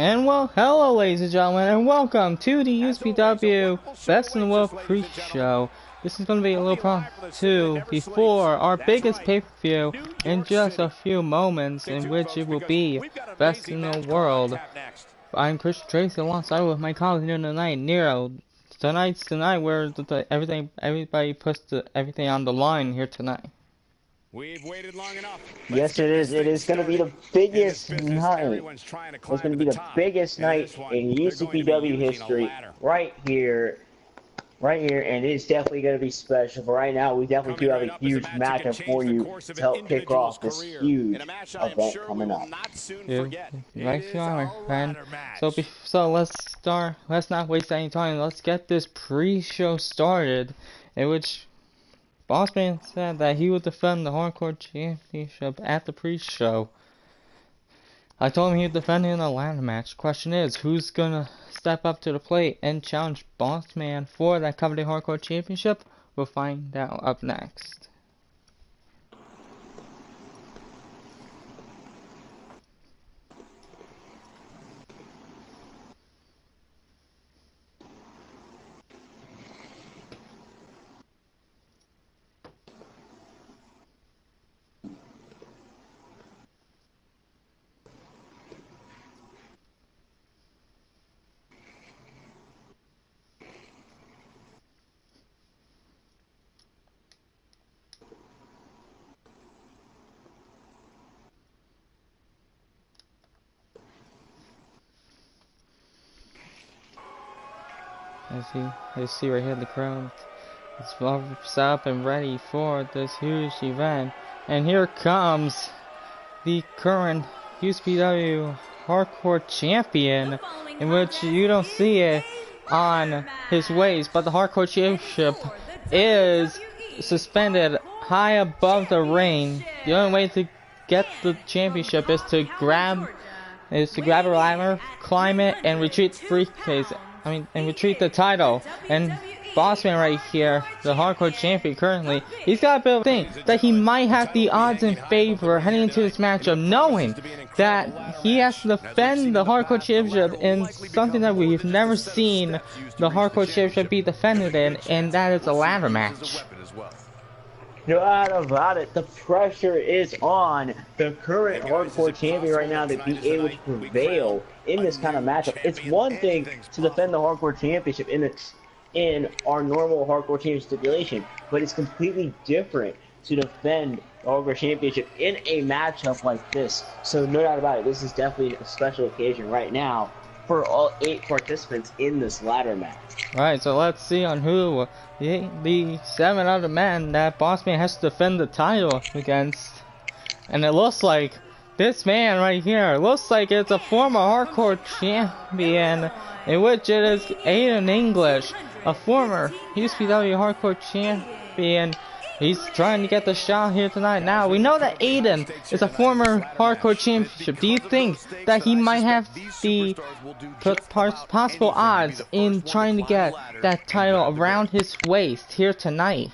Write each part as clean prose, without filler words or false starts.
And well, hello ladies and gentlemen, and welcome to the UCPW Best in the World pre-show. This is going to be a little prompt too before our biggest pay-per-view in just a few moments, in which it will be Best in the World. I'm Christian Tracy alongside with my colleague here tonight, Nero. Tonight's tonight where everybody puts everything on the line here tonight. We've waited long enough. Yes, it is. It is going to be the biggest night. It's going to be the biggest night in UCPW history right here, and it's definitely going to be special. But right now, we definitely do have a huge matchup for you to help kick off this huge event coming up. Right here, my friend. So let's start. Let's not waste any time. Let's get this pre-show started, in which Bossman said that he would defend the Hardcore Championship at the pre-show. I told him he would defend it in a ladder match. Question is, who's gonna step up to the plate and challenge Bossman for that coveted Hardcore Championship? We'll find out up next. As you see right here, the crowd is up and ready for this huge event. And here comes the current UCPW Hardcore Champion, in which you don't see it on his waist, but the Hardcore Championship is suspended high above the ring. The only way to get the championship is to grab a ladder, climb it, and retrieve the briefcase. And retrieve the title. And Bossman right here, the Hardcore Champion currently, he's got a bit of thing that he might have the odds in favor heading into this matchup, knowing that he has to defend the Hardcore Championship in something that we've never seen the Hardcore Championship be defended in, and that is a ladder match. No doubt about it, the pressure is on the current Hardcore Champion right now to be able to prevail in this kind of matchup. It's one thing to defend the Hardcore Championship in our normal Hardcore Championship stipulation, but it's completely different to defend the Hardcore Championship in a matchup like this. So no doubt about it, this is definitely a special occasion right now for all 8 participants in this ladder match. Alright, so let's see on who the 7 other men that Bossman has to defend the title against. And it looks like this man right here, looks like it's a former Hardcore Champion, in which it is Aiden English, a former UCPW Hardcore Champion. He's trying to get the shot here tonight. Now, we know that Aiden is a former Hardcore Championship. Do you think that he might have the possible odds in trying to get that title around his waist here tonight?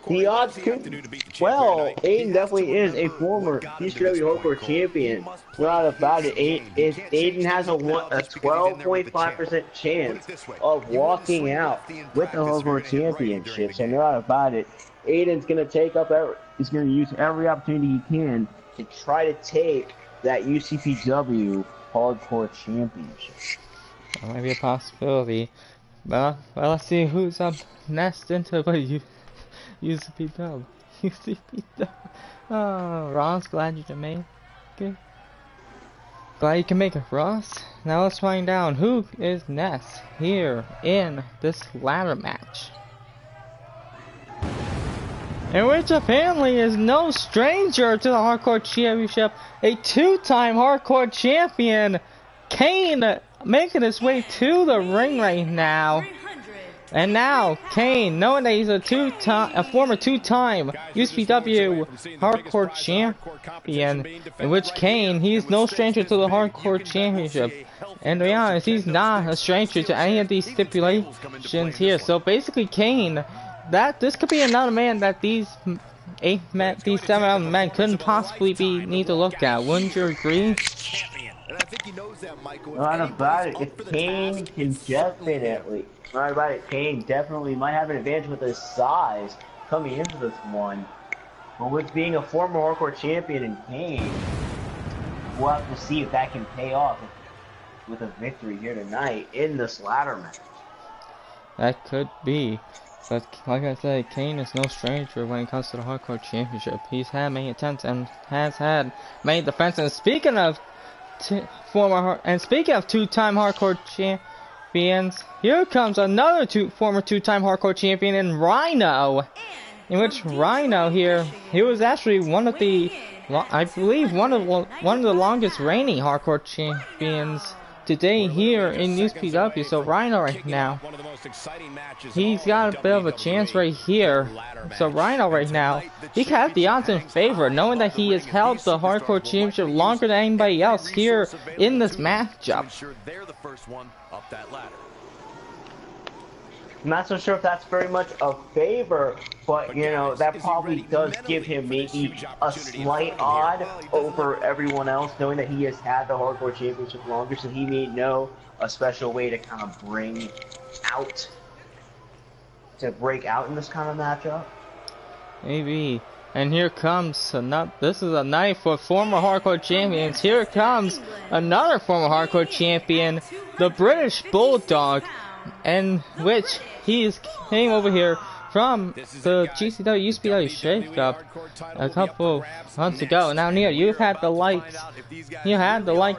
The odds could, well, Aiden definitely is a former UCPW Hardcore Champion. Not about it. Aiden has a 12.5% chance of walking out with the Hardcore Championship. So not about it. Aiden's gonna he's gonna use every opportunity he can to try to take that UCPW Hardcore Championship. That might be a possibility. Well, let's see who's up next into the UCPW. Oh, Ross, glad you can make it. Glad you can make it, Ross. Now let's find out who is next here in this ladder match, in which apparently is no stranger to the Hardcore Championship. A 2-time Hardcore Champion, Kane, making his way to the ring right now. And now, Kane, knowing that he's a former 2-time UCPW Hardcore Champion, in which Kane, he's no stranger to the Hardcore Championship. And to be honest, he's not a stranger to any of these stipulations here. So basically, Kane, this could be another man that these these 7 other men couldn't possibly need to look at. Wouldn't you agree? Not about it. If Kane can definitely, not about it. Kane definitely might have an advantage with his size coming into this one. But with being a former hardcore champion in Kane, we'll have to see if that can pay off with a victory here tonight in this ladder match. That could be. But like I said, Kane is no stranger when it comes to the hardcore championship. He's had many attempts and has had many defenses. Speaking of two-time hardcore champions, here comes another former two-time hardcore champion in Rhino. In which Rhino here, he was actually one of the, I believe, one of the longest reigning hardcore champions today here in UCPW. So Rhino right now, he's got a bit of a chance right here. So Rhino right now, he has the odds in favor, knowing that he has held the hardcore championship longer than anybody else here in this matchup. I'm not so sure if that's very much a favor, but you know, that probably does give him maybe a slight odd over everyone else, knowing that he has had the hardcore championship longer, so he may know a special way to kind of break out in this kind of matchup. Maybe. And here comes this is a night for former hardcore champions. Here comes another former hardcore champion, the British Bulldog, in which he came over here from the GCW UCPW shake-up a couple months ago. Now, Neil, you had the like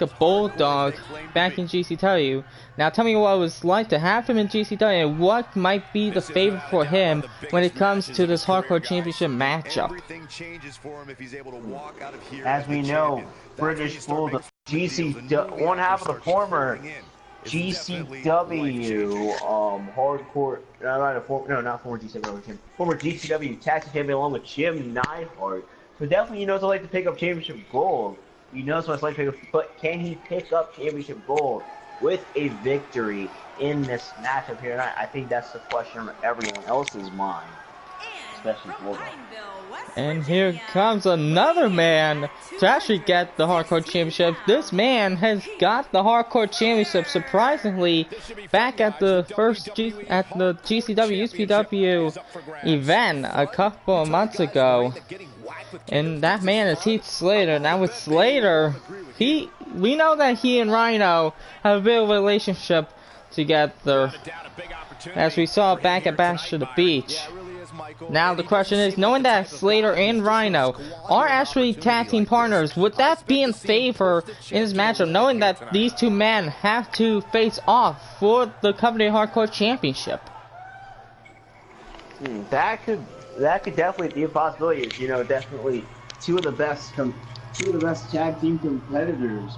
of Bulldog back in GCW. Now, tell me what it was like to have him in GCW and what might be the favor for him when it comes to this hardcore championship matchup. As we know, British Bulldog, one half of the former GCW hardcore, not former GCW, former GCW tag team champion along with Jim Neidhart. So definitely he knows what it's like to pick up championship gold. He knows what it's like to pick up, but can he pick up championship gold with a victory in this matchup here tonight? I think that's the question on everyone else's mind, especially Bulldog. And here comes another man to actually get the hardcore championship. This man has got the hardcore championship surprisingly back at the GCW UCPW event a couple of months ago. And that man is Heath Slater. Now with Slater, we know that he and Rhino have a bit of a relationship together, as we saw back at Bash to the Beach. Now the question is, knowing that Slater and Rhino are actually tag team partners, would that be in favor in this matchup, knowing that these two men have to face off for the Company Hardcore Championship? That could definitely be a possibility. You know, definitely two of the best tag team competitors,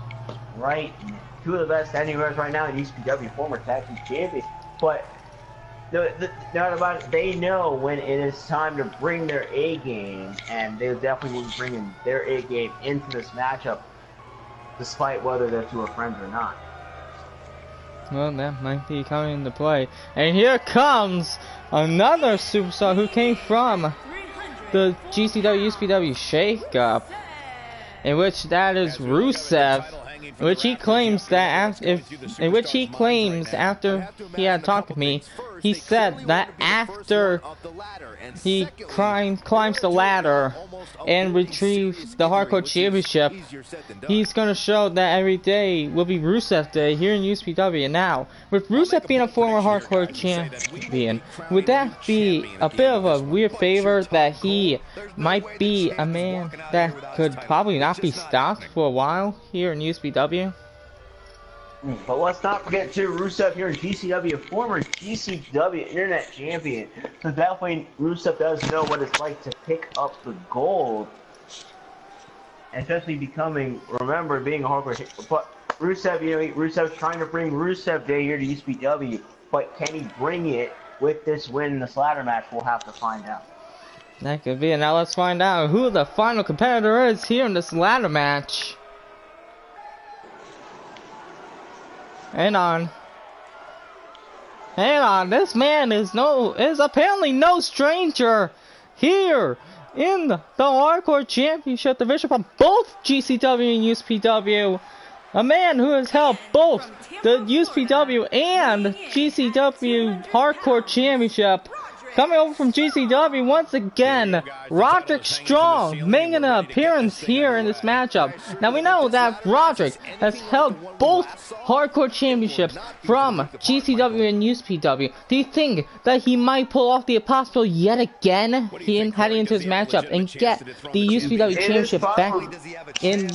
right? Two of the best anywhere right now in UCPW, former tag team champions, but. Not about it. They know when it is time to bring their A game, and they definitely will be bringing their A game into this matchup, despite whether the two are friends or not. Well, that might be coming into play. And here comes another superstar who came from the GCW UCPW shake-up, in which that is Rusev. In which he claims that after he had talked with me, he said that after he climbs the ladder and retrieves the hardcore championship, he's gonna show that every day will be Rusev Day here in UCPW. Now, with Rusev being a former hardcore champion, would that be a bit of a weird favor that he might be a man that could probably not be stopped for a while here in UCPW? But let's not forget too, Rusev here in GCW, former GCW Internet Champion. So definitely Rusev does know what it's like to pick up the gold, especially being a hardcore. But Rusev, Rusev's trying to bring Rusev Day here to UCPW, but can he bring it with this win in this ladder match? We'll have to find out. That could be it. Now let's find out who the final competitor is here in this ladder match. Hang on. This man is apparently no stranger here in the Hardcore Championship division from both GCW and UCPW. A man who has held both the UCPW and GCW Hardcore Championship. Coming over from GCW once again, Roderick Strong making an appearance here in this matchup. Now we know that Roderick has held both Hardcore Championships from GCW and UCPW. Do you think that he might pull off the impossible yet again heading into his matchup and get the UCPW Championship back in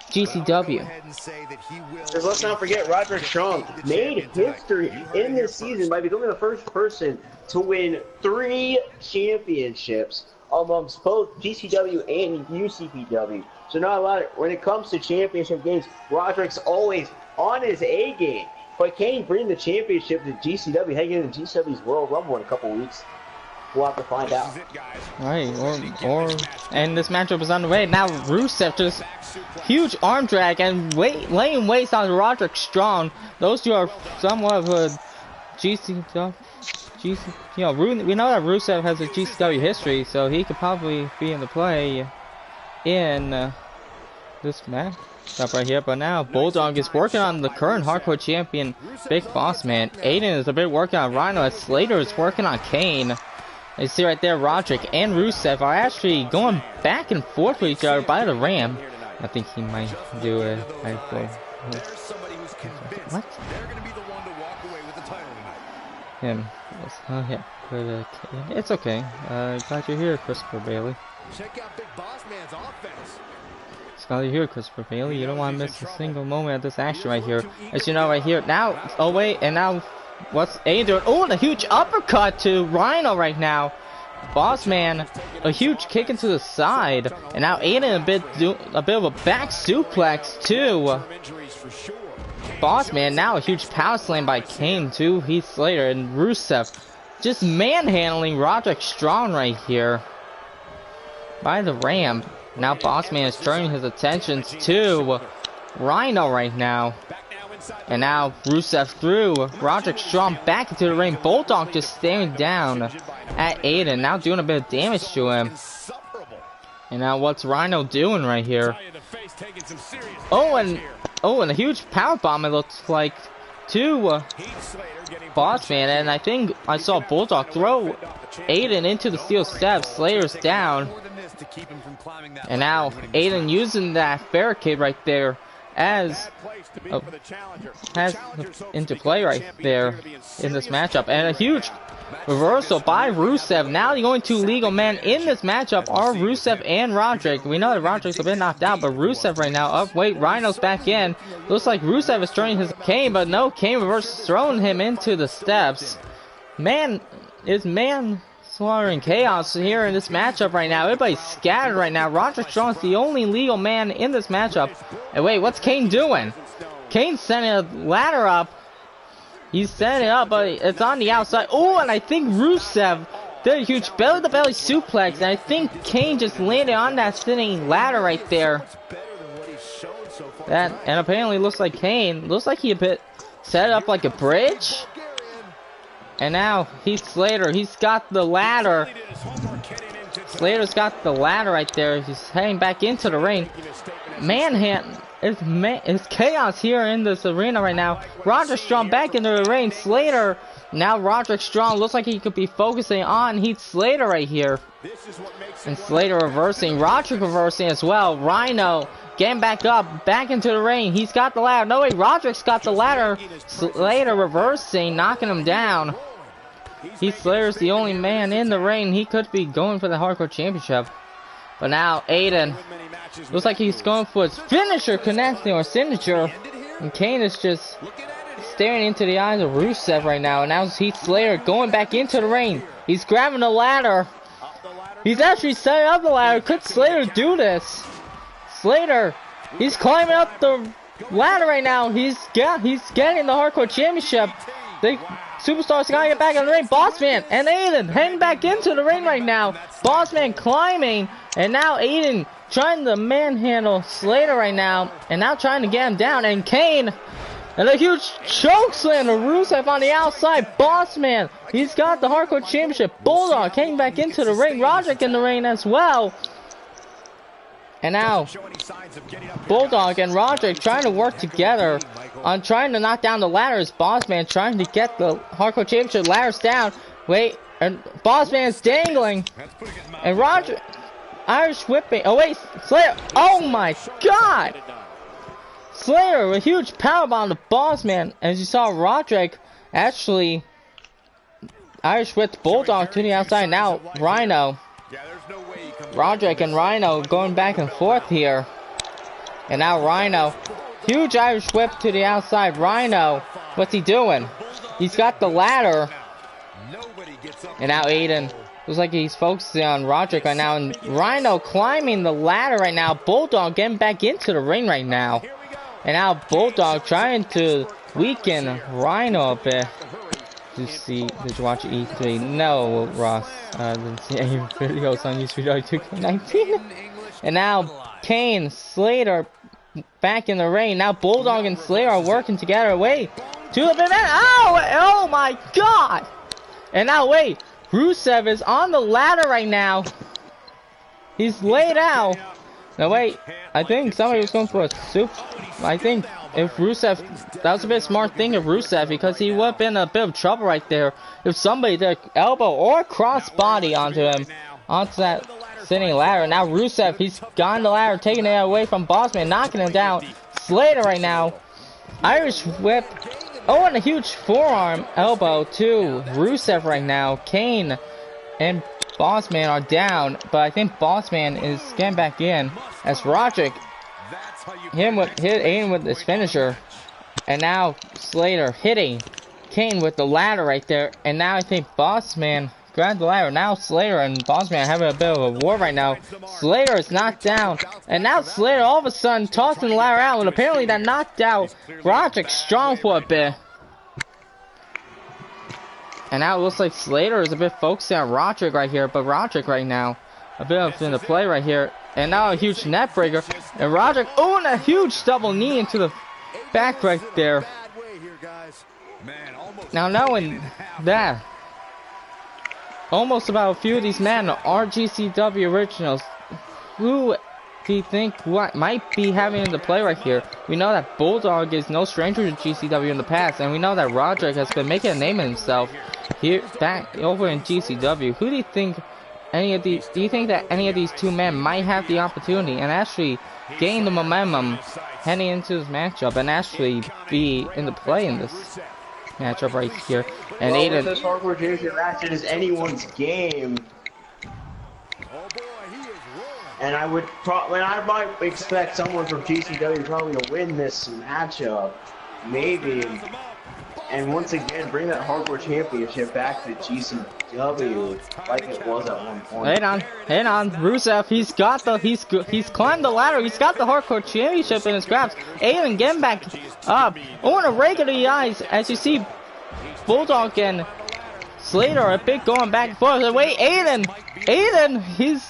GCW? Because let's not forget, Roderick Strong made history in this season by becoming the first person to win 3 championships amongst both GCW and UCPW. So not a lot when it comes to championship games, Roderick's always on his A game. But can he bring the championship to GCW, heading into GCW's World Rumble in a couple weeks? We'll have to find out. Right, and this matchup is underway. Now Rusev just huge arm drag and laying waste on Roderick Strong. Those two are somewhat of a GCW. You know, we know that Rusev has a GCW history, so he could probably be in the play in this match right here. But now Bulldog is working on the current Hardcore Champion, Big Boss Man. Aiden is a bit working on Rhino, as Slater is working on Kane. You see right there, Roderick and Rusev are actually going back and forth with each other by the Ram. I think he might do it. What? Him. Yeah, but it's okay. Glad you're here, Christopher Bailey. Check out Big Boss Man's offense. Glad you're here, Christopher Bailey. You don't want to miss a single moment of this action right here. As you know, right here now. Oh wait, and now what's Aiden doing? Oh, and a huge uppercut to Rhino right now. Boss Man, a huge kick into the side, and now Aiden a bit of a back suplex too. Boss Man now a huge power slam by Kane to Heath Slater, and Rusev just manhandling Roderick Strong right here by the Ram. Now Boss Man is turning his attentions to Rhino right now, and now Rusev threw Roderick Strong back into the ring. Bulldog just staring down at Aiden, now doing a bit of damage to him. And now what's Rhino doing right here? Oh, and a huge power bomb, it looks like, to Boss Man. And I think I saw Bulldog throw Aiden into the steel steps. Slater's down. And now Aiden using that barricade right there as has into play right there in this matchup. And a huge reversal by Rusev. Now the only two legal men in this matchup are Rusev and Roderick. We know that Roderick's a bit knocked out, but Rusev right now up. Wait, Rhino's back in. Looks like Rusev is turning his Kane, but no, Kane reverse throwing him into the steps. Man slaughtering chaos here in this matchup right now. Everybody's scattered right now. Roderick Strong's the only legal man in this matchup. And wait, what's Kane doing? Kane's setting a ladder up. He's setting it up, but it's on the outside. Oh, and I think Rusev did a huge belly-to-belly suplex, and I think Kane just landed on that sitting ladder right there. And apparently looks like Kane, looks like he a bit set it up like a bridge. And now Heath Slater, he's got the ladder. Slater's got the ladder right there. He's heading back into the ring. It's chaos here in this arena right now. Roderick Strong back into the ring. Slater, now Roderick Strong looks like he could be focusing on Heath Slater right here. And Slater reversing, Roderick reversing as well. Rhino getting back up, back into the ring. He's got the ladder. No way, Roderick's got the ladder. Slater reversing, knocking him down. Heath Slater's the only man in the ring. He could be going for the Hardcore Championship. But now Aiden looks like he's going for his finisher connecting or signature. And Kane is just staring into the eyes of Rusev right now. And now it's Heath Slater going back into the ring. He's grabbing the ladder. He's actually setting up the ladder. Could Slater do this? Slater, he's climbing up the ladder right now. He's getting the Hardcore Championship. The Superstars gotta get back in the ring. Boss Man and Aiden heading back into the ring right now. Boss Man climbing, and now Aiden trying to manhandle Slater right now, and now trying to get him down. And Kane And a huge choke slam to Rusev on the outside. Boss Man, he's got the Hardcore Championship. Bulldog came back into the ring. Roderick in the ring as well. And now, Bulldog and Roderick trying to work together on trying to knock down the ladders. Boss Man trying to get the Hardcore Championship ladders down. Wait, and Boss Man's dangling. And Roderick, Irish whipping. Oh wait, Slayer. Oh my God. Slayer, a huge powerbomb to Boss Man. As you saw, Roderick actually Irish whipped Bulldog to the outside. Now Rhino, Roderick and Rhino going back and forth here. And now Rhino, huge Irish whip to the outside. Rhino, what's he doing? He's got the ladder. And now Aiden, looks like he's focusing on Roderick right now. And Rhino climbing the ladder right now. Bulldog getting back into the ring right now. And now Bulldog trying to weaken Rhino a bit. Did you watch E3? No, Ross. Didn't see any videos on UCPW 2K19. And now Kane, Slater back in the ring. Now Bulldog and Slater are working together. Wait, to the big man. Oh my God! And now wait, Rusev is on the ladder right now. He's laid out. Now wait, I think somebody was going for a soup. I think if Rusev, that was a bit smart thing of Rusev, because he would have been in a bit of trouble right there if somebody did elbow or cross body onto him, onto that sitting ladder. Now Rusev, he's gotten the ladder, taking it away from Bossman, knocking him down. Slater right now, Irish whip. Oh, and a huge forearm elbow to Rusev right now. Kane and Bossman are down, but I think Bossman is getting back in as Roderick hit Aiden with his finisher. And now Slater hitting Kane with the ladder right there. And now I think Bossman grabbed the ladder. Now Slater and Bossman having a bit of a war right now. Slater is knocked down. And now Slater all of a sudden tossing the ladder out. And apparently that knocked out Roderick strong for a bit. And now it looks like Slater is a bit focusing on Roderick right here. But Roderick right now, a bit of in the play right here. And now a huge net breaker. And Roderick, oh, and a huge double knee into the back right there. Now knowing that, almost about a few of these men are GCW originals. Who do you think what might be having in the play right here? We know that Bulldog is no stranger to GCW in the past, and we know that Roderick has been making a name of himself here back over in GCW. Who do you think do you think that any of these two men might have the opportunity and actually gain the momentum heading into this matchup and actually be in the play in this matchup right here? And well, Aiden, this hardcore championship match, it is anyone's game. And I might expect someone from GCW probably to win this matchup, maybe. And once again, bring that hardcore championship back to GCW like it was at one point. Hang on, Rusev, he's climbed the ladder, he's got the hardcore championship in his grasp. Aiden getting back up. Oh, and a rake of the eyes as you see Bulldog and Slater a bit going back and forth. Wait, Aiden, he's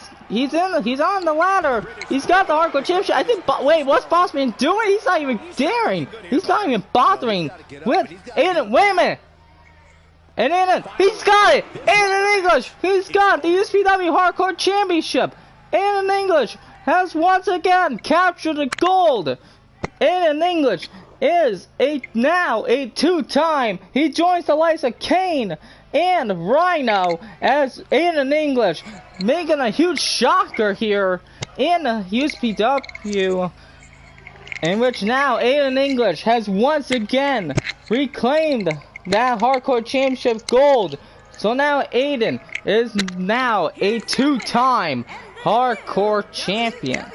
on the ladder. He's got the hardcore championship. I think. Wait, what's Bossman doing? He's not even daring. He's not even bothering with Aiden. Wait a minute. And Aiden, he's got it. Aiden English, he's got the UCPW Hardcore Championship. Aiden English has once again captured the gold. Aiden English is now a two-time. He joins the likes of Kane and Rhino as Aiden English making a huge shocker here in UCPW, in which now Aiden English has once again reclaimed that hardcore championship gold. So now Aiden is now a two-time hardcore champion.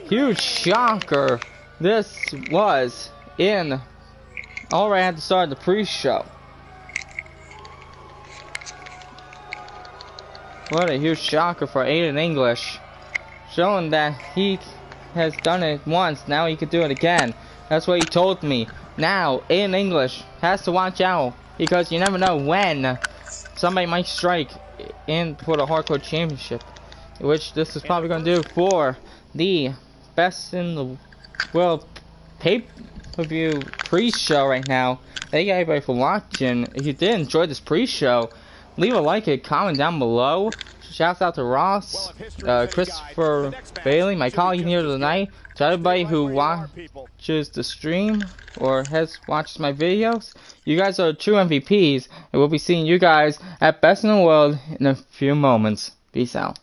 Huge shocker this was in already at the start of the pre-show. What a huge shocker for Aiden English, showing that he has done it once, now he could do it again. That's what he told me. Now Aiden English has to watch out, because you never know when somebody might strike in for the hardcore championship, which this is probably going to do for the Best in the World pay-per-view pre-show right now. Thank you everybody for watching. If you did enjoy this pre-show, leave a like and comment down below. Shouts out to Ross, Christopher Bailey, my colleague here tonight. To everybody who watches the stream or watches my videos, you guys are true MVPs, and we'll be seeing you guys at Best in the World in a few moments. Peace out.